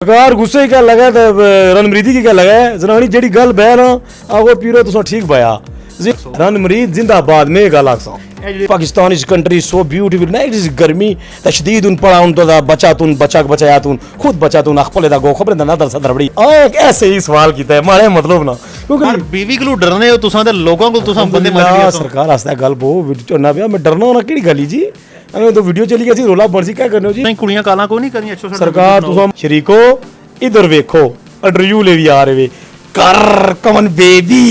सरकार गुस्से क्या लगा तो रणमरीदी की क्या लगा है जनानी जेडी गल बह ना आगो पीरो तुसा ठीक बया रणमरीद जिंदाबाद में गल आखसा Pakistan is country so beautiful night is गर्मी तशदीद उन पड़ा उन तो बचा तुन बचा बचाया तुन खुद बचा तुन अखपले दा गो खबर ना दर सदर बड़ी एक ऐसे ही सवाल कीता है मारे मतलब ना क्योंकि बीवी को डरने हो तुसा ते लोगों को तुसा बंदे मार दिया सरकार आस्ते गल बो चोना पिया मैं डरना होना केड़ी गली जी अरे तो वीडियो चली गई रोला बन सी क्या करने हो जी नहीं कुड़ियां काला को नहीं करनी अच्छा सरकार तुसा शरीको इधर देखो इंटरव्यू ले भी आ रहे कर कमन बेबी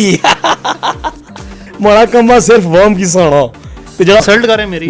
माड़ा कम्मा सिर्फ वर्म की साना ते जड़ा इंसल्ट करे मेरी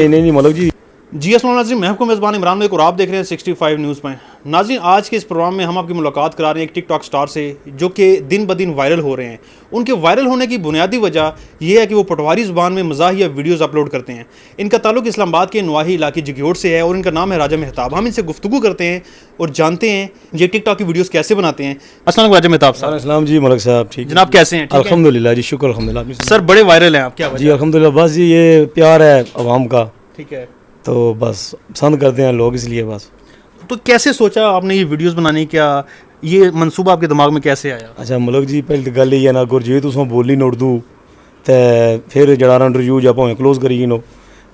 नहीं मतलब जी अस्सलाम नाज़रीन, मैं आपको मेज़बान इमरान मलिक और आप देख रहे हैं 65 न्यूज़ में। नाज़रीन, आज के इस प्रोग्राम में हम आपकी मुलाकात करा रहे हैं एक टिकटॉक स्टार से जो कि दिन ब दिन वायरल हो रहे हैं। उनके वायरल होने की बुनियादी वजह यह है कि वो पटवारी ज़ुबान में मज़ाहिया वीडियोज़ अपलोड करते हैं। इनका ताल्लुक इस्लामाबाद के नवाही इलाके जगयोड़ से है और इनका नाम है राजा मेहताब। हम इनसे गुफ्तगू करते हैं और जानते हैं ये टिकटॉक की वीडियोज़ कैसे बनाते हैं। अस्सलाम वालेकुम राजा मेहताब साहब। अस्सलाम जी मलिक साहब, ठीक जनाब कैसे हैं? अल्हम्दुलिल्लाह जी, शुक्र अल्हम्दुलिल्लाह। सर बड़े वायरल हैं आप, क्या जी अल्हम्दुलिल्लाह, बस जी ये प्यार है अवाम का, ठीक है, तो बस पसंद करते हैं लोग इसलिए बस। तो कैसे सोचा आपने ये वीडियोस बनाने का, ये मंसूबा आपके दिमाग में कैसे आया? अच्छा मलिक जी, पहली तो गल ये ना अगर जे तुम बोली न उर्दू तो फिर जड़ा इंटरव्यू जा भावें क्लोज करी नो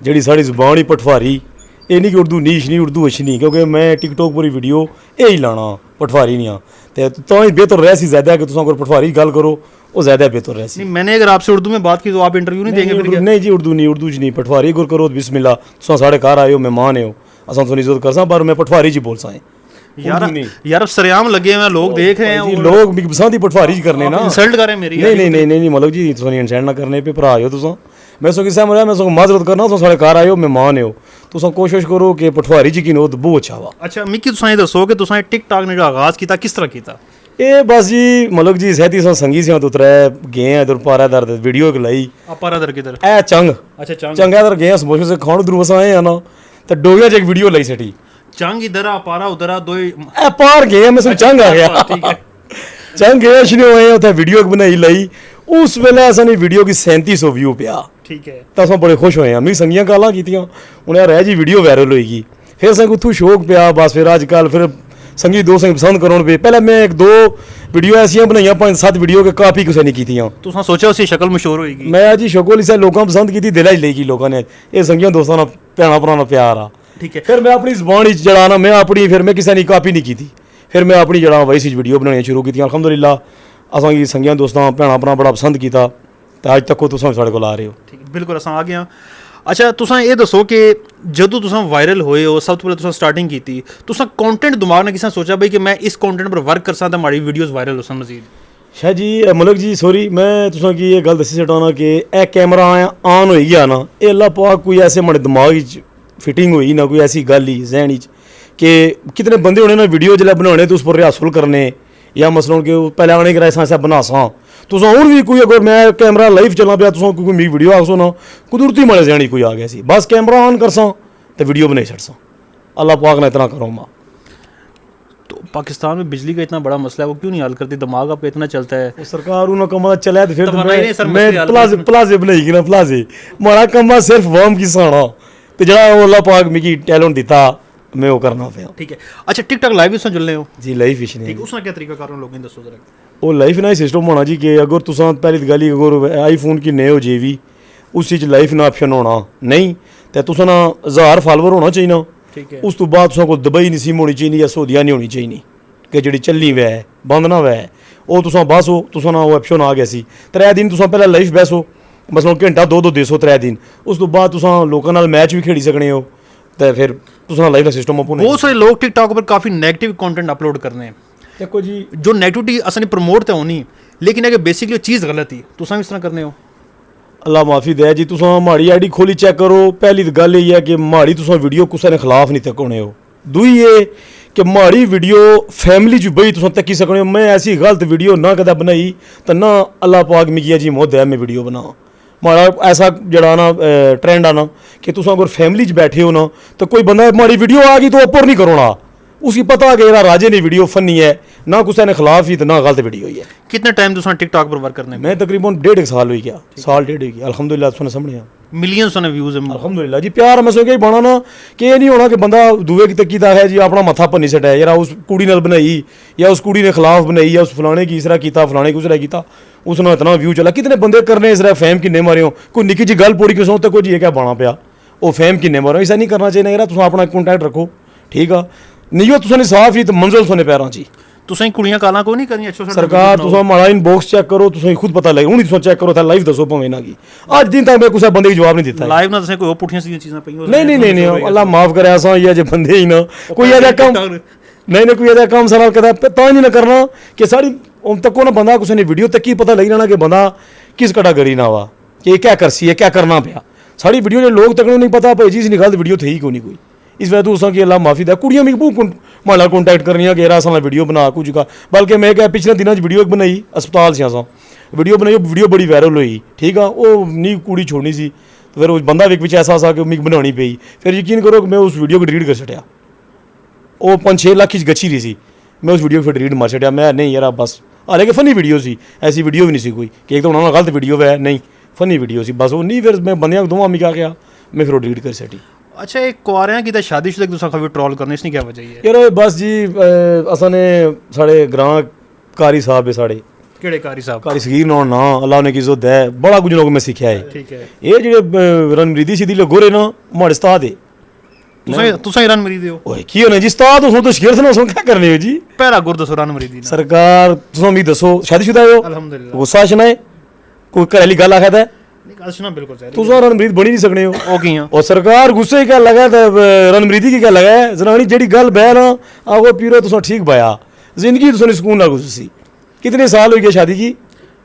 जी साड़ी जुबान ही पटवारी ये नहीं कि उर्दू नीश नहीं उर्दू अच्छी नहीं, क्योंकि मैं टिकटॉक पूरी वीडियो यही लाना पटवारी नहीं हाँ तो बेहतर रह सी ज़्यादा कि तुम अगर पटवारी गल करो वो ज़्यादा बेहतर रह सी। मैंने अगर आपसे उर्दू में बात की तो आप इंटरव्यू नहीं देंगे? नहीं जी उर्दू नहीं पटवारी अगर करो तो बिस्मिल्लाह, तुम साढ़े घर आए हो मेहमान हो असा तुम इज्जत कर पर मैं पटवारी जी बोल सा यार सरेआम लगे हुए लोग देख रहे हैं, लोग मिगी पसंद ही पटवारी करने ना, इंसल्ट करें मेरी। नहीं मतलब जी तुम इंसल्ट ना करने पे भरा हो तुम, मैं सो किसा मैं सो माजरत करना तुम साढ़े घर आए हो मेहमान हो तुम कोशिश करो कि पटवारी जी की नो तो बहुत अच्छा वा। अच्छा मिकी तुसां दसो कि तुसां टिकटॉक ने जो आगाज किया किस तरह किया? ये बस जी मलिक जी सहती सा संगी से उतरे गए इधर पारा दर वीडियो लाई पारा दर किधर ए चंग। अच्छा चंग इधर गए समोसे से खाण दूर बस आए ना तो डोगिया च एक वीडियो लाई सटी चंग इधर आ पारा उधर आ दो ए पार गए मैं चंग आ गया ठीक है चंग गए शने होए उथे वीडियो बनाई लाई उस वेले असा ने वीडियो की 3700 व्यू पिया, ठीक है, तो अस बड़े खुश होए मैं संगियां गालां कीतियां उन्हें रह जी वीडियो वायरल होएगी फिर असें कुछ शौक पिया बस फिर अजकल फिर संगी दोस्त पसंद करोन पे पहले मैं एक दो वीडियो ऐसियां बनाइया 5-7 वीडियो के काफी कुछ नहीं कीतियां तुसां सोचा उसी शक्ल मशहूर होएगी मैं जी शक्ल इसे लोगों पसंद की दिल च लेगी लोगों ने ये संगियां दोस्तां नाल भैणा भराना प्यार आ, ठीक है। फिर मैं अपनी जुबान जड़ा ना मैं अपनी फिर मैं किसी ने कापी नहीं की, फिर मैं अपनी जड़ा वॉइस वीडियो बनानी शुरू की अल्हम्दुलिल्लाह असां की संगियां दोस्तां भैणा भरा बड़ा पसंद किया तो अज तक तुम साढ़े को आ रहे हो, ठीक बिल्कुल असां आ गए। अच्छा तुसां ये दसो कि जदों तुसां वायरल होए हो सब तो पहले तुसां स्टार्टिंग की तुसां कंटेंट दिमाग ने किसां सोचा भाई कि मैं इस कंटेंट पर वर्क कर सकदा माड़ी वीडियोस वायरल हो सन मजीद? शाह जी मलिक जी सॉरी मैं तुसां की ये गल दसी सटाना कि ए कैमरा ऑन हो गया ना ये अल्लाह पाक कोई ऐसे माड़े दिमाग फिटिंग हुई ना कोई ऐसी गल ही जहन कि कितने बंदे होने ना वीडियो जिसलै बनाने तो उस पर रिहर्सल करने या मसलन कि पहले आने कराए ऐसा बना सा तुस हूँ भी कोई अगर मैं कैमरा लाइव चलना पाया तुस कोई मेरी वीडियो आखो ना कुदरती माड़े जहनी कोई आ गया सी बस कैमरा ऑन कर सा तो वीडियो बनाई छड़ सा अल्लाह पाक ने इतना करो माँ। तो पाकिस्तान में बिजली का इतना बड़ा मसला है वो क्यों नहीं हल करती? दिमाग आपका इतना चलता है सरकार उन्होंने कमा चला तो फिर मैं प्लाजे बनाई ना प्लाजे माड़ा कमा सिर्फ वर्म की साना तो जरा अल्लाह पाक मिगी टैलेंट दिता मैं वो करना पे, ठीक है। अच्छा टिकटॉक लाइव इसमें चल रहे हो जी? लाइव फिश नहीं उसमें क्या तरीका कर लोगों ने दसो जरा? वो लाइफ ना सिस्टम होना जी कि अगर तुस पहली गल अगर आईफोन की नए हो जे भी उस लाइफ ना ऑप्शन होना नहीं तो तुस ना 1000 फॉलोवर होना चाहिए, ठीक है। उस तो बाद तुस कोई दुबई नहीं सिम होनी चाहिए या सऊदीया नहीं होनी चाहिए कि जी चली वै बंद ना वै वो तुस बस हो तुस ना वो ऑप्शन आ गया सी 3 दिन तुस पहले लाइफ बैसो मसलन घंटा 2-2 देसो 3 दिन उस तो बाद तुस लोगों नाल मैच भी खेड़ी सकने हो तो फिर तुस लाइफ का सिस्टम अपने। बहुत सारे लोग टिकटॉक पर काफ़ी नेगेटिव कंटेंट अपलोड करने हैं, देखो जी जो नेगेटिविटी असन प्रमोट तो होनी लेकिन अगर बेसिकली चीज़ गलत ही तुम इस तरह करने हो अल्लाह माफ़ी दे जी तुस माड़ी आईडी खोली चेक करो पहली तो गल ये है कि माड़ी तुस वीडियो कुसै ने खिलाफ नहीं तकने हो, दूई ये कि माड़ी वीडियो फैमिली च बई तुस तक्की सकने हो। मैं ऐसी गलत वीडियो ना कदा बनाई तो ना अल्लाह पाक मिगी जी मोहद है मैं वीडियो बना माड़ा ऐसा जड़ा ना ट्रेंड आना कि तुस अगर फैमिली च बैठे हो ना तो कोई बंदा माड़ी वीडियो आ गई तो ऊपर नहीं करो ना उसकी पता कि यार राजे ने वीडियो फनी है ना कुछ ने खिलाफ ही तो ना गलत वीडियो ही है। कितने टाइम तुम टिकटॉक पर वर्क करने? मैं तकरीबन 1.5 साल हो गया, साल 1.5 हो गया अल्हम्दुलिल्लाह तुमने सामने। ਮਿਲੀਅਨਸ ਨੇ ਵਿਊਜ਼ ਹੈ ਅਲਹਮਦੁਲਿਲਾ ਜੀ ਪਿਆਰ ਮੈਂ ਸੋਚਿਆ ਹੀ ਬਾਣਾ ਨਾ ਕਿ ਇਹ ਨਹੀਂ ਹੋਣਾ ਕਿ ਬੰਦਾ ਦੂਏ ਕਿਤੇ ਕੀਤਾ ਹੈ ਜੀ ਆਪਣਾ ਮੱਥਾ ਭੰਨੀ ਸਟਿਆ ਯਾਰ ਉਸ ਕੁੜੀ ਨਾਲ ਬਣਾਈ ਜਾਂ ਉਸ ਕੁੜੀ ਨੇ ਖਿਲਾਫ ਬਣਾਈ ਜਾਂ ਉਸ ਫਲਾਣੇ ਕੀ ਇਸ ਤਰ੍ਹਾਂ ਕੀਤਾ ਫਲਾਣੇ ਕੁਝ ਤਰ੍ਹਾਂ ਕੀਤਾ ਉਸ ਨਾਲ ਇਤਨਾ ਵਿਊ ਚਲਾ ਕਿਤਨੇ ਬੰਦੇ ਕਰਨੇ ਇਸ ਤਰ੍ਹਾਂ ਫੇਮ ਕਿੰਨੇ ਮਾਰੇ ਹੋ ਕੋਈ ਨਿੱਕੀ ਜੀ ਗੱਲ ਪੋੜੀ ਕਿਸੋਂ ਤੇ ਕੋਈ ਇਹ ਕਿਆ ਬਾਣਾ ਪਿਆ ਉਹ ਫੇਮ ਕਿੰਨੇ ਮਾਰੇ ऐसा नहीं करना चाहिए यार तुम अपना कॉन्टैक्ट रखो ठीक है नहीं हो तुसें साफ ही तो मंजिल सोने पैरां ची ਤੁਸੀਂ ਕੁੜੀਆਂ ਕਾਲਾਂ ਕੋਈ ਨਹੀਂ ਕਰਨੀਆਂ ਅੱਛਾ सरकार तुसा हमारा इनबॉक्स चेक करो तुसें खुद पता लगे हुन तुसा चेक करो था लाइव दसो भावें ना की आज दिन तक मैं कुछ बंदे की जवाब नहीं दिता ਲਾਈਵ ਨਾ ਤੁਸੀਂ ਕੋਈ ਹੋਰ ਪੁੱਠੀਆਂ ਸੀਧੀਆਂ ਚੀਜ਼ਾਂ ਪਈਆਂ नहीं अल्लाह माफ करे ऐसा ये जे बंदे ही ना कोई ऐसा काम नहीं कोई ऐसा काम सवाल करता तो नहीं ना करना कि सारी उन तक को ना बंदा कुछ ने वीडियो तक ही पता लग जाना कि बंदा किस कैटेगरी ना हुआ कि क्या करसी है क्या करना पिया सारी वीडियो जो लोग तक नहीं पता भाई जी इस निकाल वीडियो थी क्यों नहीं कोई इस वजह तो उसका कि अल्लाह माफ़ी दा कुड़ियां भी माला कॉन्टैक्ट करनी कि यार असा वीडियो बना कुछ का बल्कि मैं क्या पिछले दिनों वीडियो बनाई अस्पताल से असा वीडियो बनाई वीडियो बड़ी वायरल हुई ठीक है वो नहीं कुड़ी छोड़नी सी तो फिर उस बंदा विच ऐसा सा कि मिगी बनानी पई फिर यकीन करो कि मैं उस वीडियो को डिलीट कर छड्या वो 5-6 लाख की गच्छी रही सी मैं उस वीडियो को फिर डिलीट मार छड्या मैं नहीं यार बस हालांकि फनी वीडियो सी ऐसी वीडियो भी नहीं सी कोई कि एक तो उन्होंने गलत वीडियो है नहीं फनी वीडियो सी बस वो नहीं फिर मैं बंदियां दोवां मिगा गया मैं फिर वो डिलीट कर छड्डी अच्छा एक कुआरियां की शादीशुदा एक दूसरा खबर ट्रोल करने इसने क्या वजह है यार बस जी असा ने साढ़े ग्रां कारी साहब है साढ़े केड़े कारी साहब कारी सगीर ना ना अल्लाह ने की इज्जत है बड़ा कुछ लोग मैं सीखा है ठीक है ये जेडे रणमरीदी सीधी गोरे ना माड़े उस्ताद है तुसा ईरान मरीदी हो ओए की होने जी उस्ताद हो तो शेर सुना क्या करने हो जी पहला गुर दसो ईरान मरीदी सरकार तुसा मी दसो शादीशुदा हो अल्हम्दुलिल्लाह गुस्सा शनाए कोई घरेली गल आखदा है असना बिल्कुल सही तुसा रणमरीद बनी नहीं सकने हो ओ कियां और सरकार गुस्से क्या लगा है रणमरीदी की क्या लगा है जनानी जेडी गल बह ना आगो पीरो तुसा ठीक बया जिंदगी तुसा सुकून ना गुजरी कितने साल हो गए शादी की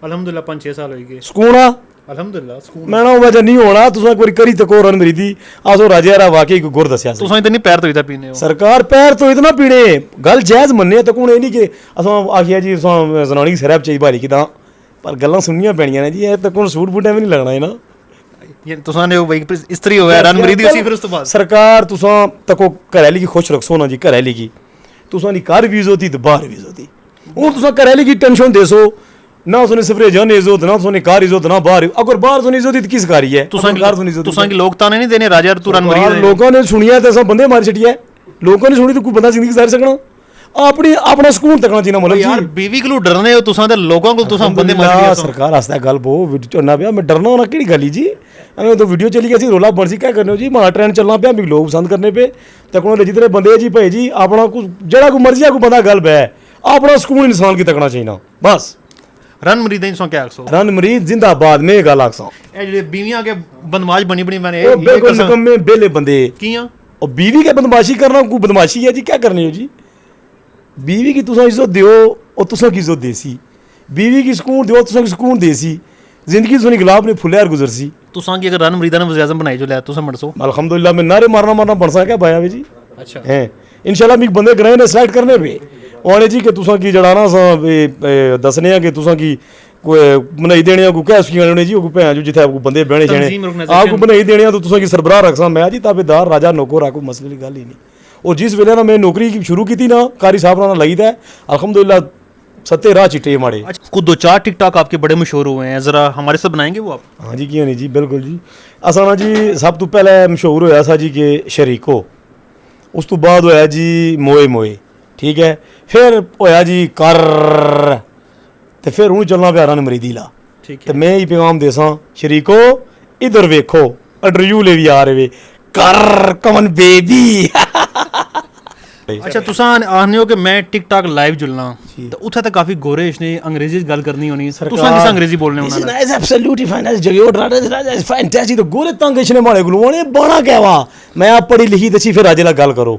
अल्हम्दुलिल्लाह 5-6 साल हो गए सुकून आ अल्हम्दुलिल्लाह सुकून मैं ना वजह नहीं होना तुसा एक बार करी तको रणमरीदी आसो राजे रा वाकई को गुर दसया तुसा इतनी पैर तो इधर पीने हो सरकार पैर तो इतना पीने गल जायज मन्ने तक हुन ए नहीं कि असा आखिया जी तुसा जनानी सिरप चाहिए भारी की तां पर गल्लां सुननियां पैणियां ने जी ए तक हुन सूट बूटे भी नहीं लगना है ना ये तुसा ने भाई इस्त्री हो ईरान मरीदी उसी फिर उस तो बाद सरकार तुसा तको घरैली की खुश रखसो ना जी घरैली की तुसा नी घर वीज होती तो बाहर वीज होती हुन तुसा घरैली की टेंशन देसो ना उसने सिफरे जन इज्जत ना उसने कार इज्जत ना बाहर अगर बाहर सुनी इज्जत तो किस कारी है तुसा घर सुनी इज्जत तुसा की लोग ताने नहीं देने राजा तू ईरान मरीदी लोगों ने सुनिया तो सब बंदे मार छटिया लोगों ने सुनी तो कोई बंदा जिंदगी गुजार सकना अपनी अपना सुकून तकना चाहिए मतलब यार बीवी को डरने हो तुसा ते लोगों को तुसा बंदे मार दिया सरकार आस्ते गल बो वीडियो चलना पिया मैं डरना होना केड़ी गल जी एवें तो वीडियो चली गई रोला बरसी क्या करने हो जी मां ट्रेंड चलना पिया मिगी लोग पसंद करने पे तकनो जितने बंदे जी भाई जी अपना कुछ जेड़ा कोई मर्जी कोई बंदा गल बह अपना सुकून इंसान की तकना चाहिए बस रन मरीद इंसान क्या आखसो रन मरीद जिंदाबाद में गल आखसा ए जेडे बीवियां के बदमाश बनी बनी मैंने ओ बिल्कुल निकम्मे बेले बंदे कियां और बीवी के बदमाशी करना कोई बदमाशी है जी क्या करनी हो जी बीवी की तुसा इज्जत दियो और तुसा की इज्जत देसी बीवी की सुकून दियो तुसा की सुकून देसी जिंदगी सुनी गुलाब ने फुले यार गुजरसी तुसा की अगर रन मरीदा ने वज़ीर आज़म बनाई जो ले तुसा मरसो अल्हम्दुलिल्लाह मैं नारे मारना बन सा क्या भाया वे जी अच्छा हैं इंशाल्लाह मिग बंदे ग्रह ने सिलेक्ट करने पे ओने जी कि तुसा की जड़ाना सा दसने कि तुसा की कोई बनाई देने को कैस की लेने जी को भैन जो जिथे आपको बंदे बहने छने आपको बनाई देने तो तुसा की सरबराह रखसा मैं जी ताबेदार राजा नौकर आको मसले की गल ही नहीं और जिस वेले ना मैं नौकरी शुरू की थी ना कारी साहब ना लगी था अल्हम्दुलिल्लाह सत्ते राह चिट्टे माड़े कुछ 2-4 टिकटॉक आपके बड़े मशहूर हुए हैं जरा हमारे साथ बनाएंगे वो आप हाँ जी क्यों नहीं जी बिल्कुल जी असा ना जी सब तो पहले मशहूर होया सा जी के शरीको उस तो बाद होया जी मोए मोए ठीक है फिर होया जी कर ते फिर हूँ चलना प्या रन मरीदी ला ठीक है मैं ही पैगाम देसा शरीको इधर वेखो इंटरव्यू ले भी आ रहे कर कमन बेबी अच्छा तुसा आखने हो कि मैं टिकटॉक लाइव जुलना तो उथे तो काफी गोरे इसने अंग्रेजी गल करनी होनी तुसा किस अंग्रेजी बोलने होना this is absolutely fine as जगह राजा इज फैंटास्टिक तो गोरे तंग इसने मारे गुलू ने बड़ा कहवा मैं आप पढ़ी लिखी दसी फिर राजे ला गल करो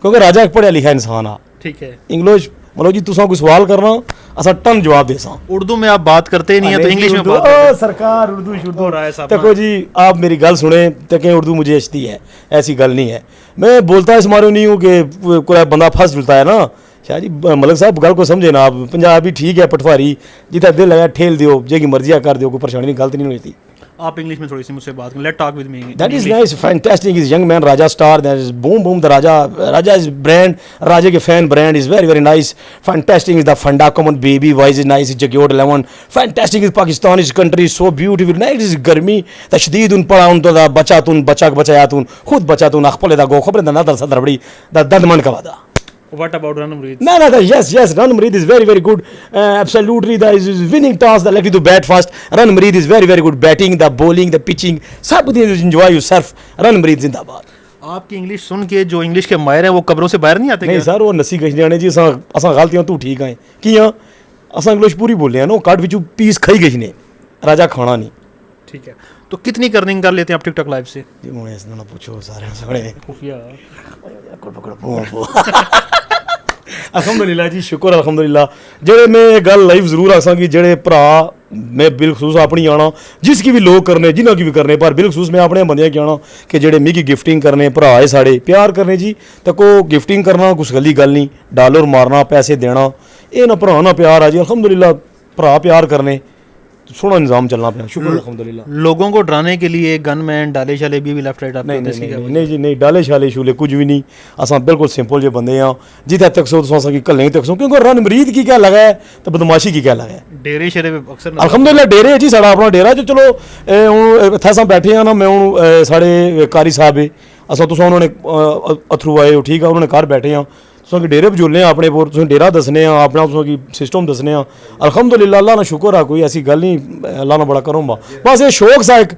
क्योंकि राजा एक पढ़िया लिखा इंसान आ ठीक है इंग्लिश मतलब जी तुसा कोई सवाल करना असा टन जवाब देसा उर्दू में आप बात करते नहीं है तो इंग्लिश में बात ओ सरकार उर्दू शुद्ध रहा है साहब देखो जी आप मेरी गल सुने तो कहीं उर्दू मुझे अच्छी है ऐसी गल नहीं है मैं बोलता इस मारे नहीं हूँ कि कोई बंदा फंस जुलता है ना शाह जी मलिक साहब गल को समझे ना आप पंजाबी ठीक है पटवारी जितना दिल लगा ठेल दियो जेगी मर्जी कर दियो कोई परेशानी नहीं गलत नहीं होती आप इंग्लिश में थोड़ी सी मुझसे बात करें, let talk with me. That is nice, fantastic. Is young man Raja star. That is boom. The Raja is brand. Raja के fan brand is very nice. Fantastic is the Funda common baby. Wise is nice. Jaguar 11. Fantastic is Pakistan is country so beautiful. Nice is गर्मी. The शदीद उन पड़ा उन तो दा बचा बचाया तुन खुद बचा तुन अखपले दा गो खबर दा ना दर बड़ी दा दर्द मन का वादा. What about Ranamreed? No, yes. Ranamreed is very good. Absolutely, the is winning toss. The likely to bat fast. Ranamreed is very good. Batting, the bowling, the pitching. सब कुछ enjoy yourself. Ranamreed जिंदाबाद. आपकी English सुन के जो English के माहिर हैं वो कब्रों से बाहर नहीं आते नहीं क्या? सर वो नसी कश जाने जी असां गलतियां तू ठीक आए कियां असां इंग्लिश पूरी बोले हैं नो काट विचू पीस खाई गई ने राजा खाना नहीं. ठीक है, तो कितनी कर्निंग कर लेते हैं आप टिकटॉक लाइव से? जी मुझे इसने ना पूछो सारे सगळे खुफिया। अल्हम्दुलिल्लाह जी शुक्र अल्हम्दुलिल्लाह जेड़े मैं गल लाइव जरूर आसां कि जेड़े भरा मैं बिलखसूस अपनी आना जिसकी भी लोग करने जिन्हों की भी करने पर बिलखसूस मैं अपने बंदे की आना कि जेड़े मिगी गिफ्टिंग करने भरा है साढ़े प्यार करने जी तो को गिफ्टिंग करना कुछ गली गल नहीं डॉलर मारना पैसे देना ये ना भरा ना प्यार आ जी अल्हम्दुलिल्लाह भरा प्यार करने सोना निज़ाम चलना पाया शुक्र अल्हम्दुलिल्लाह. लोगों को डराने के लिए गनमैन डाले शाले भी लेफ्ट राइट आप नहीं जी नहीं डाले शाले शूले कुछ भी नहीं असां बिल्कुल सिंपल जे बंदे हैं जिथे तक सो तुसां की कल्ले तक सो क्योंकि रणमरीद की क्या लगा है तो बदमाशी की क्या लगा है डेरे शेरे अक्सर अल्हम्दुलिल्लाह डेरे है जी साढ़ा अपना डेरा जो चलो हुण इत्थे असां बैठे हैं ना मैं हुण साढ़े कारी साहब है असां तुसां उन्होंने अथरू आए हो ठीक है उन्होंने घर बैठे हैं तुसां की डेरे बजोलने अपने पर तुसें डेरा दसने अपना तुसां की सिस्टम दसने अल्हम्दुलिल्लाह अल्लाह ना शुक्र है कोई ऐसी गल नहीं अल्लाह ना बड़ा करों बस ये शौक सा एक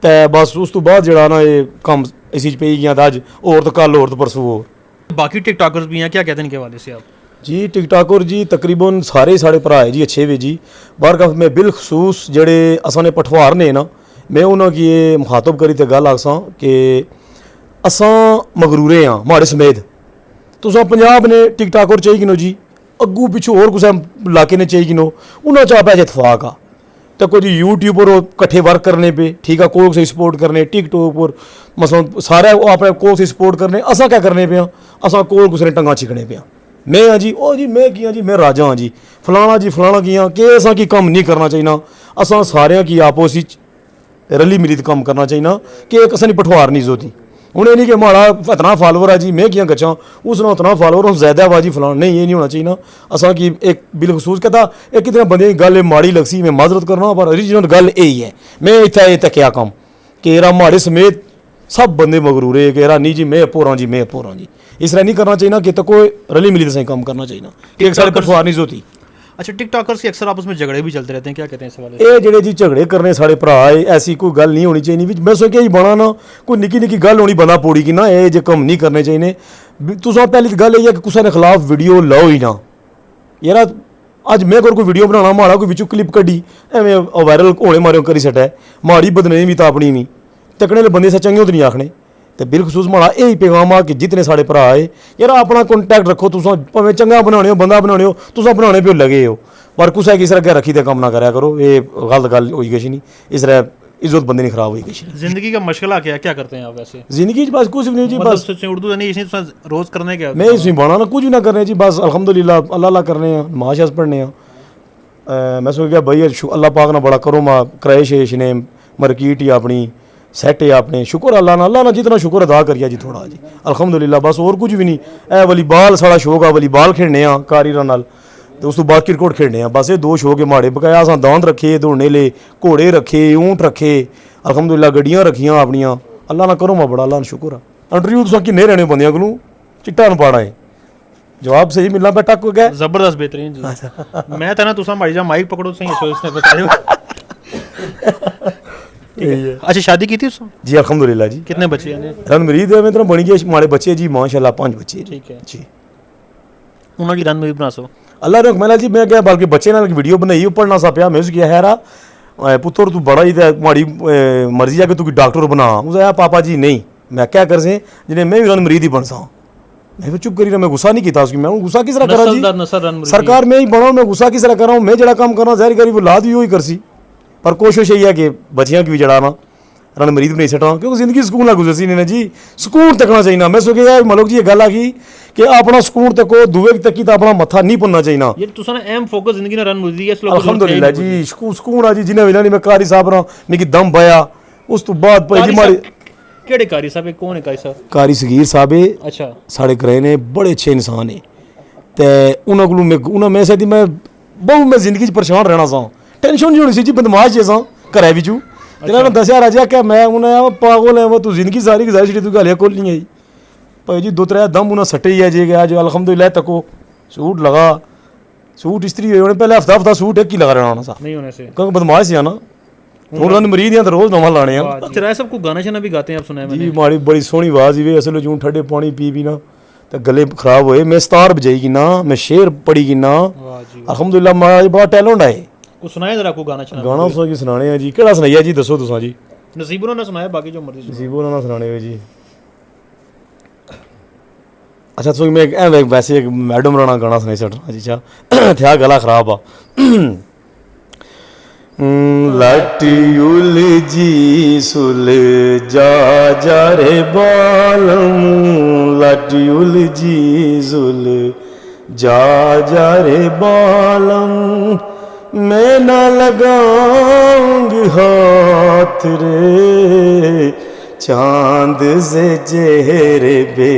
ते बस उस तो बाद जेड़ा ना ये कम इसी पे गया था अज और तो कल और तो परसों और. बाकी टिकटॉकर्स भी हैं, क्या कहते हैं इनके हवाले से आप? जी टिकटॉकर जी तकरीबन सारे साढ़े भरा है जी अच्छे वे जी बारकाफ में बिलखसूस जेड़े असां ने पठवार ने ना मैं उन्होंने की ये मुखातब करी तो गल आसां कि असां मगरूरे हाँ माड़े समेत तुसां पंजाब ने टिकटॉकर चाहिए गिनो जी अग्गू पिछू होर कुसै इलाके ने चाहिए गिनो उन्होंने चाह पैसे इतफाक आ तो कोई यूट्यूब पर कट्ठे वर्क करने पे ठीक है कोक से सपोर्ट करने टिकटॉक पर मसलन सारे अपने कोक से सपोर्ट करने असां क्या करने पे असां कोल कुसै ने टंगा छिकने पे मैं हाँ जी ओ जी मैं की हाँ जी मैं राजा हाँ जी फलाना की हाँ कि असां की कम नहीं करना चाहिए असां सारे की आपस रली मिली कम करना चाहिए कि एक असां पठवार नहीं जोती हूँ ये नहीं कि माड़ा इतना फॉलोवर है जी मैं कियां गच्चा उसने उतना फॉलोवर ज्यादा बाजी फलाना नहीं ये नहीं होना चाहिए असा कि एक बिलखसूस कहता एक कितने बंदे की गल माड़ी लगसी मैं माजरत करना पर ओरिजिनल गल यही है मैं इतना तकिया कम कि एरा माड़े समेत सब बंदे मगरूरे कि एरा नहीं जी मैं पोरा जी इस तरह नहीं करना चाहिए कि तको रली मिली सही काम करना चाहिए एक सारे पठवार नहीं होती. अच्छा टिकटॉकर्स के अक्सर आपस में झगड़े भी चलते रहते हैं, क्या कहते हैं इस वाले? ये जेड़े जी झगड़े करने साढ़े भरा है ऐसी कोई गल नहीं होनी चाहिए मैं सोचा ही बना ना कोई निकी गल होनी बंदा पोड़ी की ना ये जे कम नहीं करने चाहिए. तुसां पहली गल ये है कि कुसै ने खिलाफ वीडियो लाओ ही ना यार अज मैं कोई वीडियो बनाना माड़ा कोई बिचू क्लिप कड्डी एवें वायरल होने मारे करी सटा है माड़ी बदनामी तो अपनी भी तकने बंदे से चंगे तो नहीं आखने तो बिलखसूस माड़ा यही पैगाम आ कि जितने साढ़े भरा है यार अपना कॉन्टैक्ट रखो तुसां भावें चंगा बनाने हो बंदा बनाने हो तुसां बनाने पे लगे हो पर कुसै किस तरह रखी तो कम ना करा करो ये गलत गल होई किश नहीं इस तरह इज्जत बंदे नहीं खराब हुई किश नहीं. जिंदगी का मशगला क्या करते हैं आप वैसे जिंदगी बस कुछ भी नहीं जी बस उर्दू नहीं इसी रोज करने क्या मैं इसी बना ना कुछ भी ना करने जी बस अल्हम्दुलिल्लाह अल्लाह करने नमाज पढ़ने मैं सोच गया भाई अल्लाह पाक ना बड़ा करो माँ क्रैश ने मार्केट ही अपनी सैट है अपने शुक्र अल्लाह ना जितना शुक्र अदा करिए जी थोड़ा जी अल्हम्दुलिल्लाह बस और कुछ भी नहीं ए वलीबाल साढ़ा शौक आ वलीबाल खेलने कारीरा नाल तो उस तो बाद क्रिकेट खेलने बस ये दो शौक है माड़े बकाया असां दांद रखे दौड़ने ले घोड़े रखे ऊँट रखे अल्हम्दुलिल्लाह गड्डियां रखियां अपनियां अल्लाह ना करो मां बड़ा अल्लाह ना शुक्र आ इंटरव्यू तुसां किन्ने रहने बंदियां कोलों चिट्टा अनपाड़ा है जवाब सही मिलना पे टक गया जबरदस्त बेहतरीन जी मैं तना तुसां माड़ी जा माइक पकड़ो सही इसने बतायो. अच्छा शादी की थी उसने? जी अल्हम्दुलिल्लाह जी. कितने बच्चे हैं? रणमरीद में तो बन गए माड़े बच्चे जी माशाल्लाह 5 बच्चे. ठीक है जी उन्होंने रणमरीद बना सो अल्लाह ने हुक्म जी मैं क्या बल्कि बच्चे नाल वीडियो बनाई पढ़ना सा पिया मैं उसकी हैरा पुत्र तू बड़ा ही माड़ी मर्जी है कि तू डॉक्टर बना उसने पापा जी नहीं मैं क्या कर से जिन्हें मैं भी रणमरीद ही बन सा मैं फिर चुप करी रहा मैं गुस्सा नहीं किया उसकी मैं गुस्सा किस तरह करा जी सरकार में ही बनाऊँ मैं गुस्सा किस तरह कर रहा हूँ मैं जरा काम कर रहा हूँ जाहिर करी वो लाद भी वही कर सी पर कोशिश यही है कि बच्चियां की भी जड़ाना ਰਨ ਮਰੀਦ ਨਹੀਂ ਸਟਾਂ ਕਿਉਂਕਿ ਜ਼ਿੰਦਗੀ ਸਕੂਨ ਨਾਲ ਗੁਜ਼ਰਸੀ ਨੇ ਨਾ ਜੀ ਸਕੂਨ ਤੱਕਣਾ ਚਾਹੀਦਾ ਮੈਂ ਸੋਚਿਆ ਮਲਕ ਜੀ ਇਹ ਗੱਲ ਆ ਗਈ ਕਿ ਆਪਣਾ ਸਕੂਨ ਤੱਕੋ ਦੂਏ ਤੱਕੀ ਤਾਂ ਆਪਣਾ ਮੱਥਾ ਨਹੀਂ ਪੁੰਨਾ ਚਾਹੀਦਾ ये तुसा ना अहम फोकस जिंदगी ना रन मुझदी है इस लोग ਅਲਹਮਦੁਲਿਲਾ ਜੀ ਸਕੂਨ ਆ ਜੀ ਜਿੰਨੇ ਵੇਲੇ ਨਹੀਂ ਮੈਂ ਕਾਰੀ ਸਾਹਿਬ ਨਾਲ ਮੇਰੀ ਦਮ ਪਾਇਆ ਉਸ ਤੋਂ ਬਾਅਦ ਭਾਈ ਜੀ ਮਾਰੇ केड़े कारी साहब कौन है कारी साहब ਕਾਰੀ ਸਗੀਰ ਸਾਹਿਬ अच्छा ਸਾਡੇ ਘਰੇ ਨੇ ਬੜੇ ਅੱਛੇ ਇਨਸਾਨ ਨੇ ਤੇ ਉਹਨਾਂ ਕੋਲੋਂ ਉਹਨਾਂ ਮੈਂ ਸਦੀ ਮੈਂ ਬਹੁਤ ਮੈਂ ਜ਼ਿੰਦਗੀ 'ਚ ਪਰੇਸ਼ਾਨ ਰਹਿਣਾ ਸਾਂ ਟੈਨਸ਼ਨ ਨਹੀਂ ਹੋਣੀ ਸੀ ਜੀ ਬਦਮਾਸ਼ ਜੇ ਸਾਂ ਘਰੇ ਵਿੱਚੋਂ ਤੇ ਇਹਨਾਂ ਨੇ ਦੱਸਿਆ ਰਾਜਾ ਕਿ ਮੈਂ ਉਹਨਾਂ ਪਾਗਲ ਹੈ ਤੂੰ ਜ਼ਿੰਦਗੀ ਸਾਰੀ ਗੁਜ਼ਾਰੀ ਸੀ ਤੂੰ ਗਾਲੀਆਂ ਕੋਲ ਨਹੀਂ ਆਈ ਭਾਈ ਜੀ 2-3 ਦਮ ਉਹਨਾਂ ਸੱਟੇ ਹੀ ਆ ਜੇ ਅੱਜ ਅਲਹਮਦੁਲਿਲਾ ਤੱਕੋ सूट लगा सूट इस्त्री हुए पहले हफ्ता सूट एक ही लगा रहना सा नहीं होने से क्योंकि बदमाश है ना उन्होंने मरीद हैं तो रोज नवा लाने हैं अच्छा राय साहब को गाना शाना भी गाते हैं आप सुना है मैंने जी माड़ी बड़ी सोहनी आवाज ही असल जूं ठंडे पानी पी ना तो गले खराब होए मैं स्तार बजाई ना मैं शेर पढ़ी ना अल्हम्दुलिल्लाह माड़ा बड़ा टैलेंट है को सुनाए जरा को गाना शाना गाना सो की सुनाने हैं जी केड़ा सुनाइया जी दसो तुसा जी नसीब ने सुनाया बाकी जो मर्जी नसीब ने सुनाने हुए जी अच्छा तो मैं वैसे एक मैडम राणा गाना सुनाई सकना जी अच्छा थया गला खराब आ लाटी उलझी सुल जा रे बालम लाटी उलझी सुल जा रे बालम मैं ना लगाऊंगी हाथ रे चांद से चेहरे पे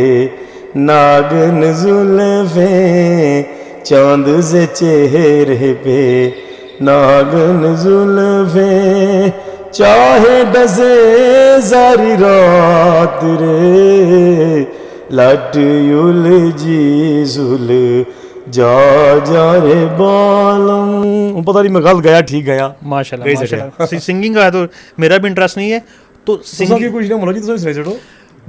नागन जुल्फे चांद से चेहरे पे नागन जुल्फे चाहे डसे सारी रात रे लट उलझी जुल जा रे बालम पता नहीं मैं गलत गया ठीक गया माशाल्लाह माशाल्लाह सिंगिंग का है तो मेरा भी इंटरेस्ट नहीं है तो सिंगिंग कुछ नहीं मोला जी तुम सुनाई छड़ो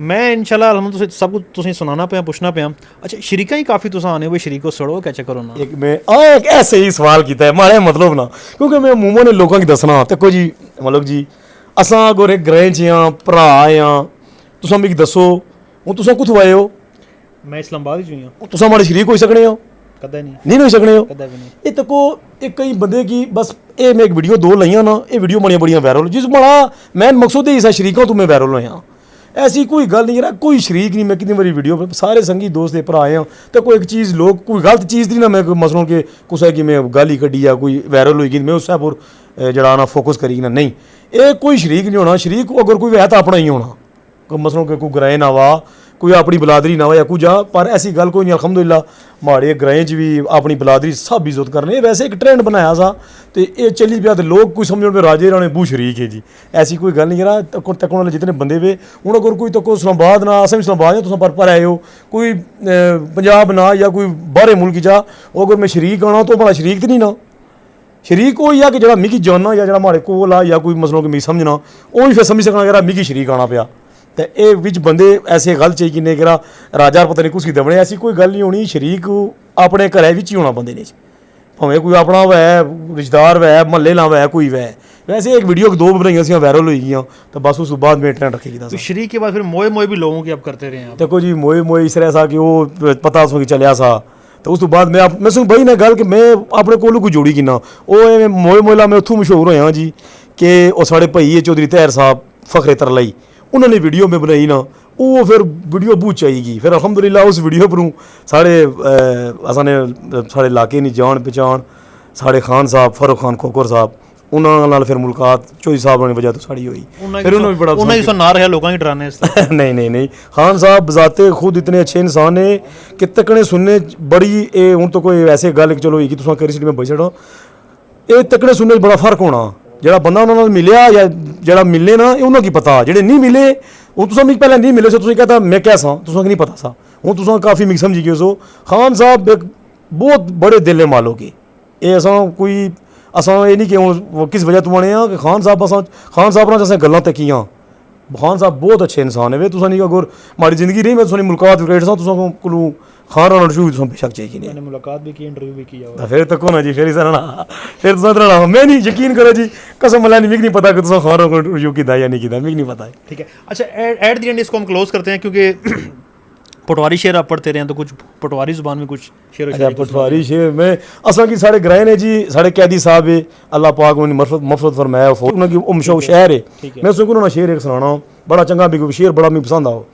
मैं इंशाल्लाह अल्हम्दुलिल्लाह सब कुछ तुसें सुनाना पिया पुछना पिया अच्छा शरीका ही काफ़ी तुस आने हुए शरीको सड़ो क्या चक्कर होना एक मैं एक ऐसे ही सवाल किया है माड़ा मतलब ना क्योंकि मैं मूमो ने लोगों की दसना ते कोई जी मतलब जी असां गोरे ग्रह च हाँ भरा हाँ तुसा मिगी दसो हूँ तुसा कुत्थों आए हो मैं इस्लामाबाद ही हूँ तुसा माड़े शरीक होई सकने हो कदा नहीं होई सकने हो कदा भी नहीं ये तको एक कई बंदे की बस ये मैं एक वीडियो दो लाइया ना ये वीडियो बड़ियां वायरल जिस बड़ा मैं मकसूद ही इस शरीकों तो मैं वायरल होया ऐसी कोई गल नहीं यार कोई शरीक नहीं मैं कितनी बारी वीडियो सारे संगी दोस्त दे भरा आए तो कोई एक चीज़ लोग कोई गलत चीज़ नहीं ना मैं मसलों के कुछ है कि मैं गाली कड्डी या कोई वायरल होगी मैं उस पर जड़ा ना फोकस करी ना नहीं ये कोई शरीक नहीं होना शरीक अगर कोई है तो अपना ही होना कोई मसलों के कोई ग्रह ना वा कोई अपनी बलादरी ना हो या कुछ पर ऐसी गल कोई नहीं अल्हम्दुलिल्लाह माड़े ग्रह च भी अपनी बलादरी सब इज्जत करने वैसे एक ट्रेंड बनाया सा तो ये चली पिया तो लोग कोई समझो में राजे राणे बू शरीक है जी ऐसी कोई गल नहीं यार तक वाले जितने बंदे वे हूँ अगर कोई तको इस्लामाबाद ना असें इस्लामाबाद तुम पर आए हो कोई पंजाब ना या कोई बाहरे मुल्क जा अगर मैं शरीक आना तो माड़ा शरीक तो नहीं ना शरीक वो ही कि जो मिगी जानना या जो माड़े कोल आ या कोई मसलों की मिगी समझना वो भी फिर समझ सकना यार मिगी शरीक आना पिया तो ये बिच बंदे ऐसे गल चाहिए कि कि राजा पता नहीं कुछ की दबने ऐसी कोई गल नहीं होनी शरीक अपने घर ही होना बंदे ने भावें कोई अपना वै रिश्तेदार वै महल्ले ला वै कोई वै वैसे एक वीडियो दो बनाई सी वायरल हुई गई तो बस उस बाद में ट्रेंड रखेगी तो शरीक के बाद फिर मोए मोए भी लोगों की अब करते रहे हैं देखो जी मोए मोए इस तरह सा कि वो पता उसमें चलिया सा तो उस तो बाद मैं सुन भाई ने गल कि मैं अपने कोलू को जोड़ी कि ना वो मोए मोएला मैं उतों मशहूर होया जी कि वो साढ़े भाई चौधरी तैर साहब फखरे तरलाई उन्होंने वीडियो में बनाई ना वो फिर वीडियो बूझ आएगी फिर अल्हम्दुलिल्लाह उस वीडियो पर साढ़े असाने साढ़े इलाके नहीं जान पहचान साढ़े खान साहब फारूक खान खोखर साहब उन्होंने फिर मुलाकात चौधरी साहब ने वजह तो साड़ी हुई फिर उन्होंने भी बड़ा ना रहा लोगों की डराने नहीं नहीं नहीं खान साहब बजाते खुद इतने अच्छे इंसान ने कि तकने सुनने बड़ी हूँ तो कोई ऐसे गल चलो होगी तुम करी सी मैं बच छड़ा ये तकने सुनने बड़ा फर्क होना जो बंदा उन्होंने मिलया या जो मिले ना उन्होंने की पता जो नहीं मिले हूँ तुम मिगी पहले नहीं मिले सो तुम कहता मैं क्या सा तुम नहीं पता सा हूँ तुम काफ़ी मिगी समझी गए सो खान साहब एक बहुत बड़े दिल मालो के ये असा कोई असा ये नहीं कि हूँ किस वजह तो बने कि खान साहब असा खान साहब ने असें गल्लां तकियां खान साहब बहुत अच्छे इंसान है वे तुसा नहीं अगर हमारी जिंदगी नहीं मैं तुसां मुलाकात क्रिएट सा तुसा कोलू खान राणा शू तुसा बेशक चाहिए नहीं मैंने मुलाकात भी की इंटरव्यू भी किया फिर तक ना जी फिर इस तरह फिर तुसा तरह मैं नहीं यकीन करो जी कसम अल्लाह मिगी नहीं पता कि तुसा खान राणा रिव्यू कीता या नहीं कीता मिगी नहीं पता है ठीक है अच्छा एट द एंड इसको हम क्लोज करते हैं क्योंकि पटवारी शेर आप पढ़ते रहे हैं तो कुछ पटवारी ज़ुबान में कुछ शेर व अच्छा शायरी कुछ पटवारी शेर में असा की साढ़े ग्रह ने जी साढ़े कैदी साहब है अल्लाह पाक उन्हें मफरत फरमाया उनकी उमशो शहर है मैं उसको उन्होंने शेर एक सुनाना बड़ा चंगा भी शेर बड़ा मैं पसंद आओ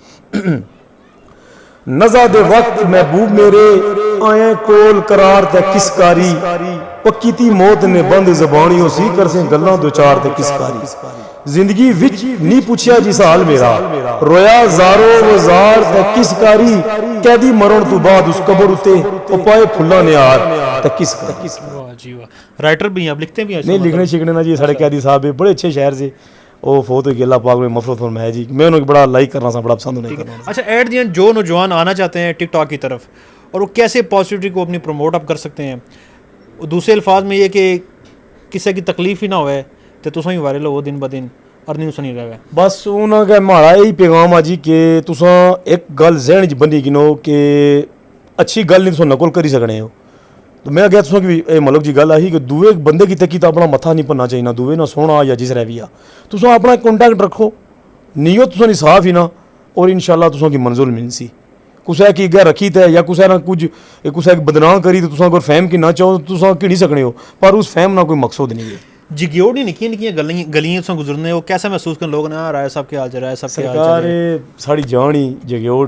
नज़ा दे वक्त महबूब मेरे आए कोल करार ते किस कारी पक्की ती मौत ने बंद ज़बानियों सी कर से गल्लां दो चार ते किस कारी जिंदगी विच नी पूछया जिस हाल मेरा रोया ज़ारो वज़ार ते किस कारी कैदी मरण तो बाद उस कब्र उते ओ पाए फुल्ला ने यार ते किस कारी वाह जी वाह राइटर भी हैं आप लिखते भी हैं नहीं लिखने शिखने ना जी साढ़े कैदी साहब है बड़े अच्छे शहर से ਉਹ ਫੌਤ ਹੋਈ अल्लाह पाक में मफरत फरमाया जी मैं उन्हें बड़ा लाइक करना सा बड़ा पसंद नहीं करना अच्छा एट दी एंड जो नौजवान आना चाहते हैं टिकटॉक की तरफ और वो कैसे पॉजिटिविटी को अपनी प्रमोट अप कर सकते हैं दूसरे अल्फाज में ये कि किसी की तकलीफ ही ना होए तो तुसा ही वायरल हो दिन ब दिन अर्निंग नहीं रहे बस उन्होंने का माड़ा यही पैगाम आ जी कि तुसा एक गल जहन च बनी गिनो कि अच्छी गल नहीं तुसा नकल करी सकने हो तो मैं आखेआ तुसें कि मतलब जी गल आई कि दूए बंदे की तकी तो अपना मत्था नहीं भनना चाहिए दूए ना सोना या जिस रह भी आ तुसा अपना कॉन्टैक्ट रखो नीयत तुसा साफ ही ना और इंशाल्लाह तुसा की मंजिल मिलसी कुसै की अग्गै रखी ते या कुसै ना कुछ कुसै बदनाम करी तो तुसा अगर फैम की ना चाहो तो तुसा की नहीं सकने हो पर उस फैम ना कोई मकसद नहीं है जिग्योड़ नहीं निक्कियां निक्कियां गलियां तुसा गुजरने हो कैसा महसूस कर लोग ना राय साहब के हाल राय साहब के हाल सरकार साड़ी जान ही जगेओड़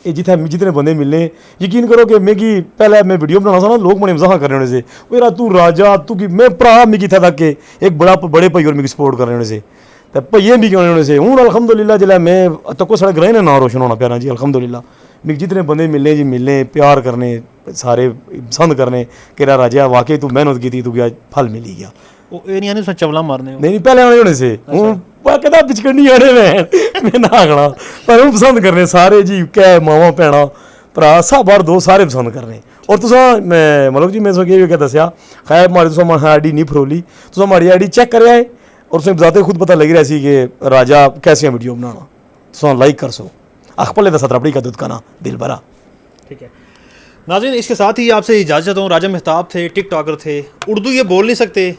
ये जितने बंदे मिलने यकीन करो कि मिगी पहले मैं वीडियो बनाना था ना लोग मैंने मजाक कर रहे होने से वो यार तू राजा तू की मैं भरा मिगी था तक के एक बड़े भाई और मिगी सपोर्ट कर रहे होने से तो भैया मिगी होने से हूँ अलहमदुलिल्लाह जिला मैं तको साढ़े ग्रह ने ना रोशन होना प्यारा जी अलहमदुलिल्लाह मिगी जितने बंदे मिलने जी मिलने प्यार करने सारे पसंद करने कि राजा वाकई तू मेहनत की थी तू क्या फल मिली गया ये नहीं आने चवला मारने नहीं पहले आने होने से हूँ कहता बिचकनी आने मैं ना आखना पर हूँ पसंद करने सारे जी कै मावा भैना भरा सब बार दो सारे पसंद करने और तुसा मैं मतलब जी मैं तुसें क्या दसिया खैर माड़ी तुसा माड़ी आई डी नहीं फरोली तुसा माड़ी आई डी चेक करेआ है और तुसें बताते खुद पता लगी रहा सी कि राजा कैसियां वीडियो बनाना तुसा लाइक कर सो अख पल्ले दा सतरपड़ी का दूध का ना दिल भरा ठीक है नाज़रीन इसके साथ ही आपसे इजाज़त हूँ राजा मेहताब थे टिकटॉकर थे उर्दू ये बोल नहीं सकते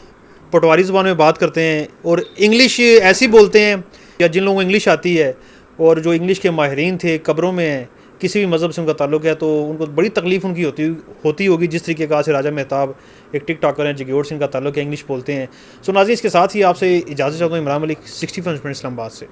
पटवारी ज़ुबान में बात करते हैं और इंग्लिश ऐसी बोलते हैं या जिन लोगों को इंग्लिश आती है और जो इंग्लिश के माहिरीन थे कब्रों में हैं किसी भी मज़हब से उनका ताल्लुक़ है तो उनको बड़ी तकलीफ़ उनकी होती होगी जिस तरीके का से राजा मेहताब एक टिकटॉकर हैं जगेओड़ से इनका ताल्लुक़ है इंग्लिश बोलते हैं सो नाज़रीन इसके साथ ही आपसे इजाज़त चाहता हूँ इमरान मलिक 65 मिनट इस्लामाबाद से।